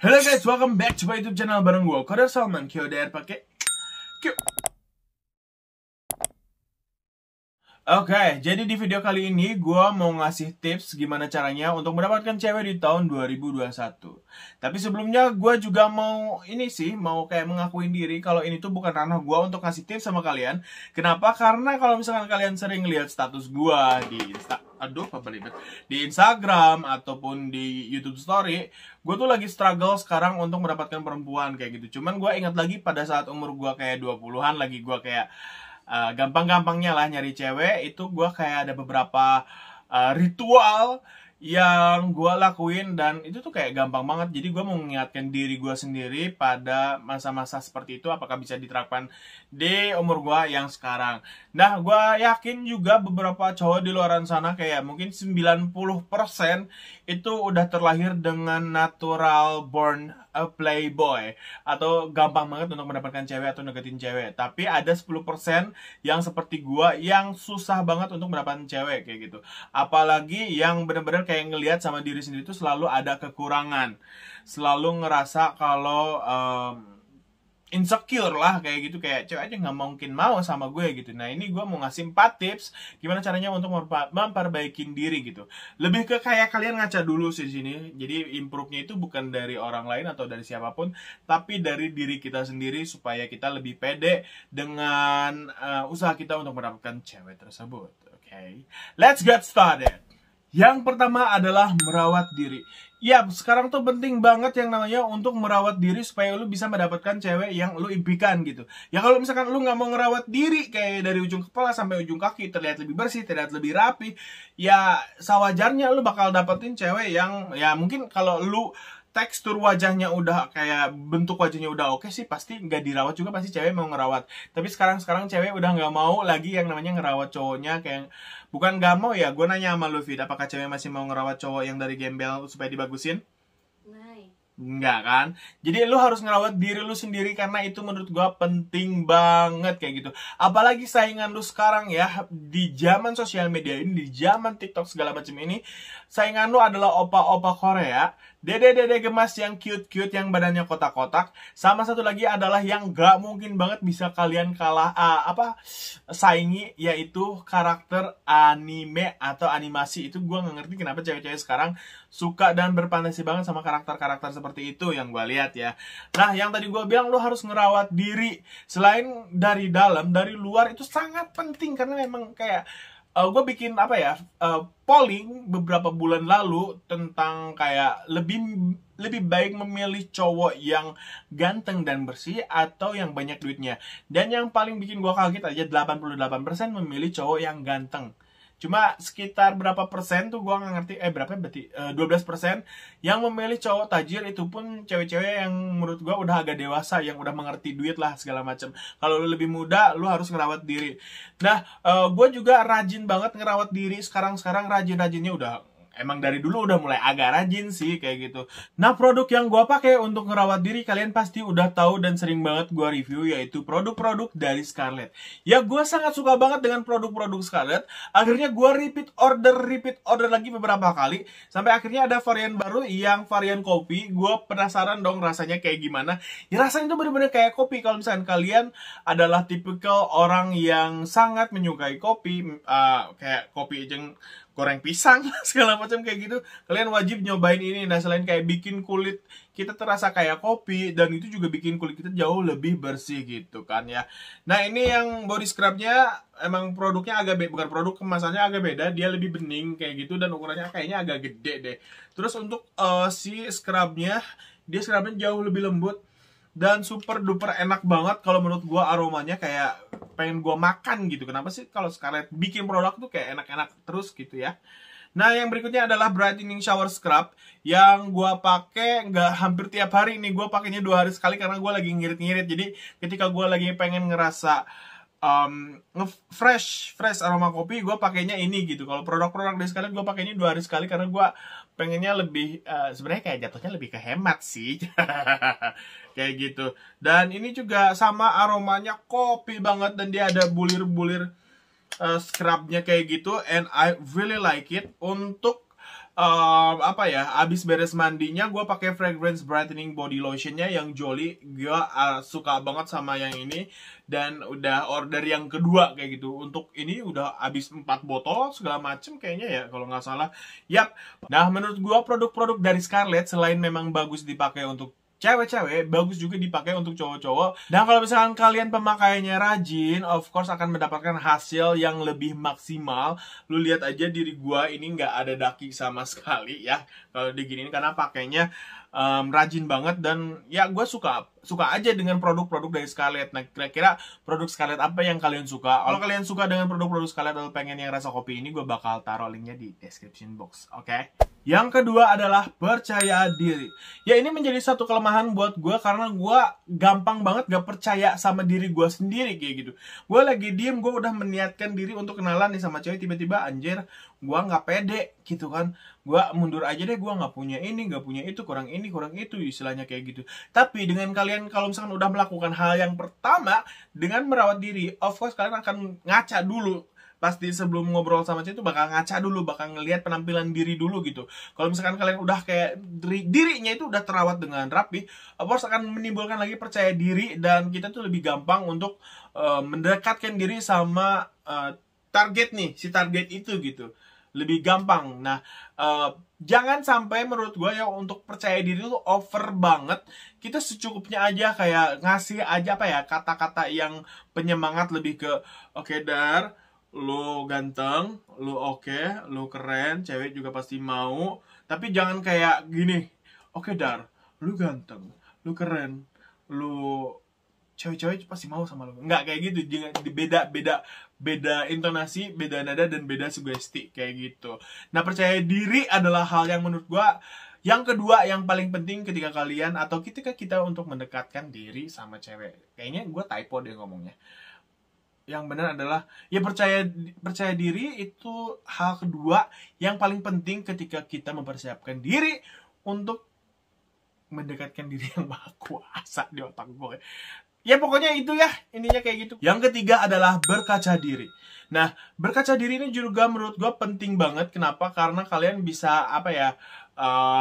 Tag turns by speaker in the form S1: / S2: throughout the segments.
S1: Halo guys, welcome back to my YouTube channel bareng gue, Kodar Salman, KODR pakai Q. Oke, jadi di video kali ini gue mau ngasih tips gimana caranya untuk mendapatkan cewek di tahun 2021. Tapi sebelumnya gue juga mau mau kayak mengakuin diri kalau ini tuh bukan ranah gue untuk ngasih tips sama kalian. Kenapa? Karena kalau misalkan kalian sering lihat status gue di Instagram ataupun di YouTube Story, gue tuh lagi struggle sekarang untuk mendapatkan perempuan kayak gitu. Cuman gue ingat lagi pada saat umur gue kayak 20-an, lagi gue kayak gampang-gampangnya lah nyari cewek, itu gue kayak ada beberapa ritual yang gue lakuin dan itu tuh kayak gampang banget. Jadi gue mau mengingatkan diri gue sendiri pada masa-masa seperti itu apakah bisa diterapkan di umur gue yang sekarang. Nah, gue yakin juga beberapa cowok di luar sana kayak mungkin 90% itu udah terlahir dengan natural born a playboy atau gampang banget untuk mendapatkan cewek atau deketin cewek. Tapi ada 10% yang seperti gua yang susah banget untuk mendapatkan cewek kayak gitu. Apalagi yang benar-benar kayak ngelihat sama diri sendiri itu selalu ada kekurangan. Selalu ngerasa kalau insecure lah kayak gitu, kayak cewek aja nggak mungkin mau sama gue gitu. Nah, ini gue mau ngasih 4 tips gimana caranya untuk memperbaikin diri gitu. Lebih ke kayak kalian ngaca dulu sih di sini. Jadi improve-nya itu bukan dari orang lain atau dari siapapun, tapi dari diri kita sendiri supaya kita lebih pede dengan usaha kita untuk mendapatkan cewek tersebut. Oke, let's get started. Yang pertama adalah merawat diri. Ya, sekarang tuh penting banget yang namanya untuk merawat diri supaya lu bisa mendapatkan cewek yang lu impikan gitu. Ya kalau misalkan lu nggak mau ngerawat diri kayak dari ujung kepala sampai ujung kaki terlihat lebih bersih, terlihat lebih rapi, ya sewajarnya lu bakal dapetin cewek yang ya mungkin kalau lu tekstur wajahnya udah kayak bentuk wajahnya udah oke sih, pasti nggak dirawat juga pasti cewek mau ngerawat. Tapi sekarang cewek udah nggak mau lagi yang namanya ngerawat cowoknya. Kayak bukan nggak mau ya, gue nanya sama lu Vid, apakah cewek masih mau ngerawat cowok yang dari gembel supaya dibagusin? Enggak kan? Jadi lu harus ngerawat diri lu sendiri karena itu menurut gua penting banget kayak gitu. Apalagi saingan lu sekarang ya, di zaman sosial media ini, di zaman TikTok segala macam ini, saingan lu adalah opa-opa Korea, dede-dede gemas yang cute-cute yang badannya kotak-kotak, sama satu lagi adalah yang gak mungkin banget bisa kalian saingi, yaitu karakter anime atau animasi. Itu gua nggak ngerti kenapa cewek-cewek sekarang suka dan berfantasi banget sama karakter-karakter seperti itu yang gue lihat ya. Nah, yang tadi gue bilang lu harus ngerawat diri. Selain dari dalam, dari luar itu sangat penting karena memang kayak gue bikin polling beberapa bulan lalu tentang kayak lebih baik memilih cowok yang ganteng dan bersih atau yang banyak duitnya. Dan yang paling bikin gue kaget aja 88% memilih cowok yang ganteng. Cuma sekitar berapa persen tuh gue nggak ngerti, berapa berarti 12% yang memilih cowok tajir, itu pun cewek-cewek yang menurut gue udah agak dewasa, yang udah mengerti duit lah segala macam. Kalau lu lebih muda, lu harus ngerawat diri. Nah, gue juga rajin banget ngerawat diri. Sekarang rajin-rajinnya udah emang dari dulu udah mulai agak rajin sih kayak gitu. Nah, produk yang gue pakai untuk ngerawat diri kalian pasti udah tahu dan sering banget gue review, yaitu produk-produk dari Scarlett. Ya, gue sangat suka banget dengan produk-produk Scarlett. Akhirnya gue repeat order lagi beberapa kali sampai akhirnya ada varian baru yang varian kopi. Gue penasaran dong rasanya kayak gimana. Ya, rasanya itu bener-bener kayak kopi. Kalau misalkan kalian adalah tipikal orang yang sangat menyukai kopi, kayak kopi goreng pisang segala macam kayak gitu, kalian wajib nyobain ini. Nah, selain kayak bikin kulit kita terasa kayak kopi, dan itu juga bikin kulit kita jauh lebih bersih gitu kan ya. Nah, ini yang body scrubnya emang produknya bukan produk kemasannya agak beda, dia lebih bening kayak gitu dan ukurannya kayaknya agak gede deh. Terus untuk si scrubnya jauh lebih lembut dan super duper enak banget. Kalau menurut gua aromanya kayak pengen gua makan gitu. Kenapa sih kalau Scarlett bikin produk tuh kayak enak-enak terus gitu ya. Nah, yang berikutnya adalah brightening shower scrub yang gua pakai nggak hampir tiap hari nih. Gua pakainya 2 hari sekali karena gua lagi ngirit-ngirit. Jadi ketika gua lagi pengen ngerasa fresh aroma kopi, gue pakainya ini gitu. Kalau produk-produk dari Scarlett gue pakainya 2 hari sekali karena gue pengennya lebih sebenarnya kayak jatuhnya lebih kehemat sih. Kayak gitu. Dan ini juga sama, aromanya kopi banget dan dia ada bulir-bulir scrubnya kayak gitu, and I really like it. Untuk apa ya, abis beres mandinya gue pakai fragrance brightening body lotionnya yang Jolly. Gue suka banget sama yang ini dan udah order yang kedua kayak gitu. Untuk ini udah abis 4 botol segala macem kayaknya ya kalau nggak salah. Yap. Nah menurut gue produk-produk dari Scarlett selain memang bagus dipakai untuk cewek-cewek, bagus juga dipakai untuk cowok-cowok. Dan kalau misalkan kalian pemakaiannya rajin, of course akan mendapatkan hasil yang lebih maksimal. Lu lihat aja diri gua ini nggak ada daki sama sekali ya kalau diginiin, karena pakainya rajin banget. Dan ya gue suka aja dengan produk-produk dari Scarlett. Nah kira-kira produk Scarlett apa yang kalian suka? Kalau kalian suka dengan produk-produk Scarlett atau pengen yang rasa kopi ini, gue bakal taruh linknya di description box, oke? Yang kedua adalah percaya diri. Ya ini menjadi satu kelemahan buat gue karena gue gampang banget gak percaya sama diri gue sendiri kayak gitu. Gue lagi diem, gue udah meniatkan diri untuk kenalan nih sama cewek, tiba-tiba anjir gue gak pede gitu kan. Gue mundur aja deh, gue gak punya ini, gak punya itu, kurang ini, kurang itu, istilahnya kayak gitu. Tapi dengan kalian kalau misalkan udah melakukan hal yang pertama dengan merawat diri, of course kalian akan ngaca dulu. Pasti sebelum ngobrol sama cewek itu bakal ngaca dulu, bakal ngelihat penampilan diri dulu gitu. Kalau misalkan kalian udah kayak dirinya itu udah terawat dengan rapi, of course akan menimbulkan lagi percaya diri, dan kita tuh lebih gampang untuk mendekatkan diri sama target nih, si target itu gitu. Lebih gampang. Nah, jangan sampai menurut gue ya untuk percaya diri itu over banget. Kita secukupnya aja, kayak ngasih aja apa ya, kata-kata yang penyemangat, lebih ke oke Dar, lu ganteng, lu oke, lu keren, cewek juga pasti mau. Tapi jangan kayak gini, oke Dar, lu ganteng, lu keren, lu cewek-cewek pasti mau sama lu. Nggak kayak gitu, jangan beda intonasi, beda nada, dan beda sugesti kayak gitu. Nah percaya diri adalah hal yang menurut gua yang kedua yang paling penting ketika kalian atau ketika kita untuk mendekatkan diri sama cewek. Kayaknya gue typo deh ngomongnya. Yang benar adalah ya percaya diri itu hal kedua yang paling penting ketika kita mempersiapkan diri untuk mendekatkan diri yang maha kuasa di otak gue. Ya pokoknya itu ya, intinya kayak gitu. Yang ketiga adalah berkaca diri. Nah, berkaca diri ini juga menurut gue penting banget. Kenapa? Karena kalian bisa apa ya,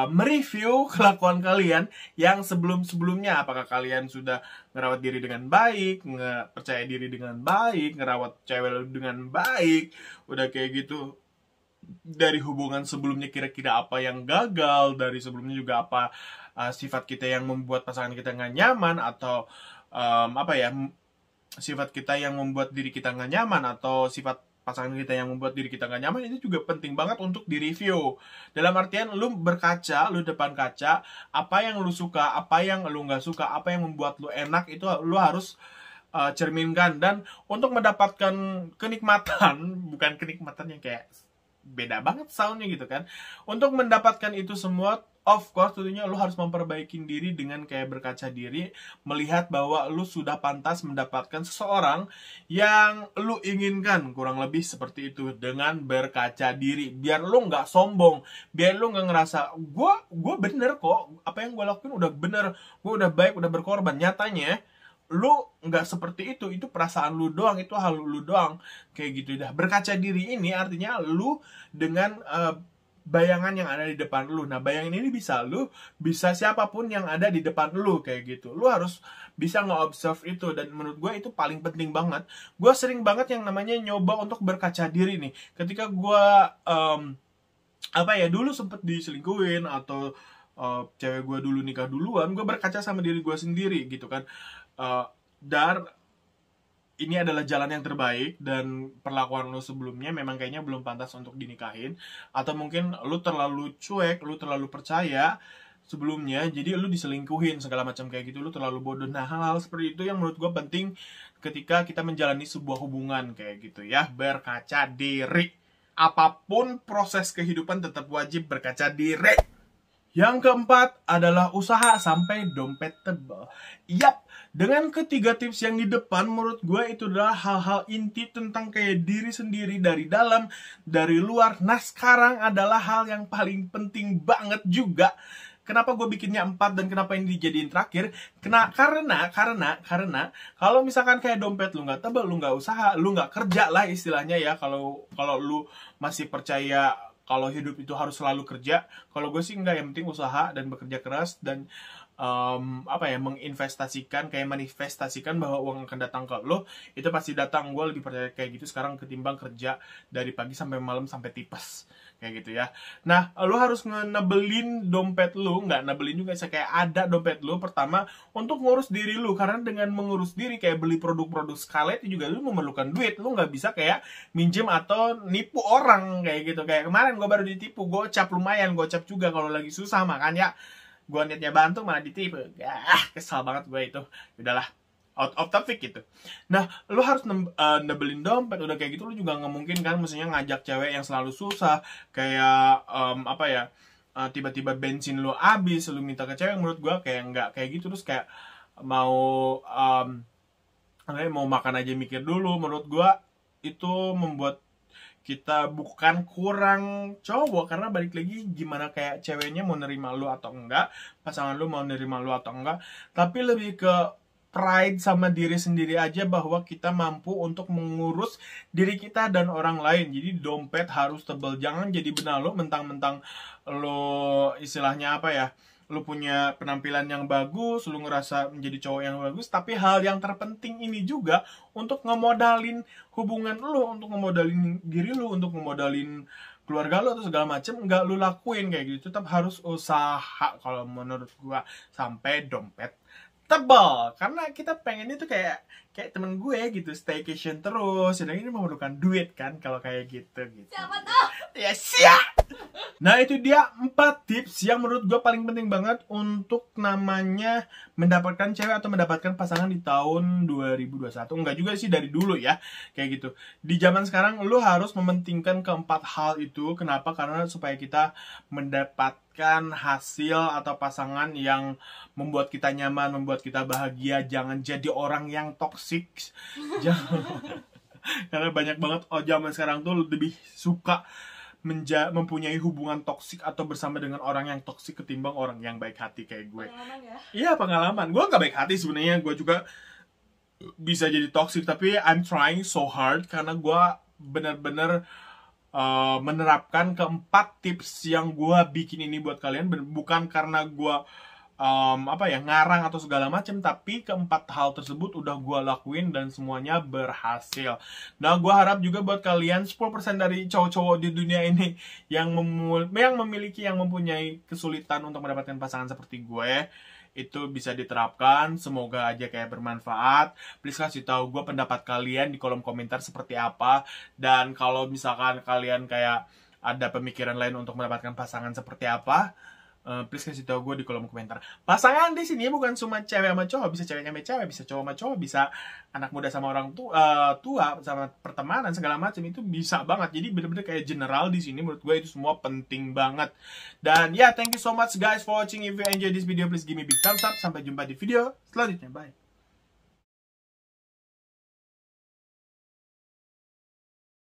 S1: mereview kelakuan kalian yang sebelum-sebelumnya. Apakah kalian sudah ngerawat diri dengan baik, percaya diri dengan baik, ngerawat cewek dengan baik, udah kayak gitu. Dari hubungan sebelumnya kira-kira apa yang gagal, dari sebelumnya juga apa sifat kita yang membuat pasangan kita nggak nyaman, atau apa ya, sifat kita yang membuat diri kita nggak nyaman, atau sifat pasangan kita yang membuat diri kita nggak nyaman. Itu juga penting banget untuk direview. Dalam artian lu berkaca, lu depan kaca, apa yang lu suka, apa yang lu nggak suka, apa yang membuat lu enak, itu lu harus cerminkan. Dan untuk mendapatkan kenikmatan, bukan kenikmatan yang kayak beda banget soundnya gitu kan. Untuk mendapatkan itu semua, of course tentunya lu harus memperbaiki diri dengan kayak berkaca diri, melihat bahwa lu sudah pantas mendapatkan seseorang yang lu inginkan, kurang lebih seperti itu. Dengan berkaca diri, biar lu nggak sombong, biar lu nggak ngerasa gue bener kok, apa yang gue lakuin udah bener, gue udah baik, udah berkorban. Nyatanya lu nggak seperti itu perasaan lu doang, itu hal lu doang kayak gitu. Dah berkaca diri ini artinya lu dengan bayangan yang ada di depan lu. Nah bayangan ini bisa lu, bisa siapapun yang ada di depan lu kayak gitu. Lu harus bisa nge-observe itu, dan menurut gue itu paling penting banget. Gue sering banget yang namanya nyoba untuk berkaca diri nih. Ketika gue apa ya, dulu sempet diselingkuhin, atau cewek gue dulu nikah duluan, gue berkaca sama diri gue sendiri gitu kan. Dar, ini adalah jalan yang terbaik, dan perlakuan lu sebelumnya memang kayaknya belum pantas untuk dinikahin, atau mungkin lu terlalu cuek, lu terlalu percaya sebelumnya, jadi lu diselingkuhin segala macam kayak gitu, lu terlalu bodoh. Nah hal-hal seperti itu yang menurut gue penting ketika kita menjalani sebuah hubungan kayak gitu ya. Berkaca diri, apapun proses kehidupan tetap wajib berkaca diri. Yang keempat adalah usaha sampai dompet tebal. Yap, dengan ketiga tips yang di depan, menurut gue itu adalah hal-hal inti tentang kayak diri sendiri, dari dalam, dari luar. Nah sekarang adalah hal yang paling penting banget juga. Kenapa gue bikinnya 4 dan kenapa ini dijadiin terakhir? Karena kalau misalkan kayak dompet lu nggak tebal, lu nggak usaha, lu nggak kerja lah istilahnya ya. Kalau lu masih percaya kalau hidup itu harus selalu kerja. Kalau gue sih enggak, yang penting usaha dan bekerja keras dan menginvestasikan, kayak manifestasikan bahwa uang akan datang ke lo, itu pasti datang. Gue lebih percaya kayak gitu sekarang ketimbang kerja dari pagi sampai malam sampai tipes kayak gitu ya. Nah, lo harus nebelin dompet lo, nggak nebelin juga sih, kayak ada dompet lo pertama untuk ngurus diri lo, karena dengan mengurus diri kayak beli produk-produk sekali itu juga lo memerlukan duit. Lo nggak bisa kayak minjem atau nipu orang kayak gitu. Kayak kemarin gue baru ditipu, gocap lumayan, gocap juga kalau lagi susah, makanya gue niatnya bantu malah ditipu. Kesal banget gue itu. Udahlah, out of topic gitu. Nah, lu harus nebelin dompet. Udah kayak gitu lu juga nggak mungkin kan maksudnya ngajak cewek yang selalu susah, kayak tiba-tiba bensin lu habis, lu minta ke cewek. Menurut gue kayak nggak kayak gitu. Terus kayak mau makan aja mikir dulu. Menurut gue itu membuat kita bukan kurang cowok, karena balik lagi gimana kayak ceweknya mau nerima lu atau enggak, pasangan lu mau nerima lu atau enggak, tapi lebih ke pride sama diri sendiri aja bahwa kita mampu untuk mengurus diri kita dan orang lain. Jadi dompet harus tebal, jangan jadi benar lo mentang-mentang lo istilahnya apa ya, lu punya penampilan yang bagus, lu ngerasa menjadi cowok yang bagus, tapi hal yang terpenting ini juga untuk ngemodalin hubungan lu, untuk ngemodalin diri lu, untuk ngemodalin keluarga lu atau segala macem, nggak lu lakuin kayak gitu. Tetap harus usaha kalau menurut gua sampai dompet tebal, karena kita pengen itu kayak temen gue gitu, staycation terus, sedang ini memerlukan duit kan kalau kayak gitu.
S2: Siapa tuh?
S1: Ya siap. Nah, itu dia 4 tips yang menurut gue paling penting banget untuk namanya mendapatkan cewek atau mendapatkan pasangan di tahun 2021. Enggak juga sih, dari dulu ya, kayak gitu. Di zaman sekarang lu harus mementingkan keempat hal itu. Kenapa? Karena supaya kita mendapatkan hasil atau pasangan yang membuat kita nyaman, membuat kita bahagia. Jangan jadi orang yang toksik. Karena banyak banget zaman sekarang tuh lebih suka mempunyai hubungan toksik atau bersama dengan orang yang toksik ketimbang orang yang baik hati kayak gue.
S2: Pengalaman ya?
S1: Iya, pengalaman. Gue gak baik hati sebenarnya. Gue juga bisa jadi toksik, tapi I'm trying so hard karena gue benar-benar menerapkan keempat tips yang gue bikin ini buat kalian. Bukan karena gue ngarang atau segala macam, tapi keempat hal tersebut udah gue lakuin dan semuanya berhasil. Nah, gue harap juga buat kalian 10% dari cowok-cowok di dunia ini yang mempunyai kesulitan untuk mendapatkan pasangan seperti gue, itu bisa diterapkan. Semoga aja kayak bermanfaat. Please kasih tahu gue pendapat kalian di kolom komentar seperti apa, dan kalau misalkan kalian kayak ada pemikiran lain untuk mendapatkan pasangan seperti apa, please kasih tahu gue di kolom komentar. Pasangan di sini bukan cuma cewek sama cowok, bisa cewek sama cewek, bisa cowok sama cowok, bisa anak muda sama orang tua sama pertemanan segala macam, itu bisa banget. Jadi bener-bener kayak general di sini. Menurut gue itu semua penting banget. Dan ya, thank you so much guys for watching. If you enjoy this video, please give me big thumbs up. Sampai jumpa di video selanjutnya. Bye.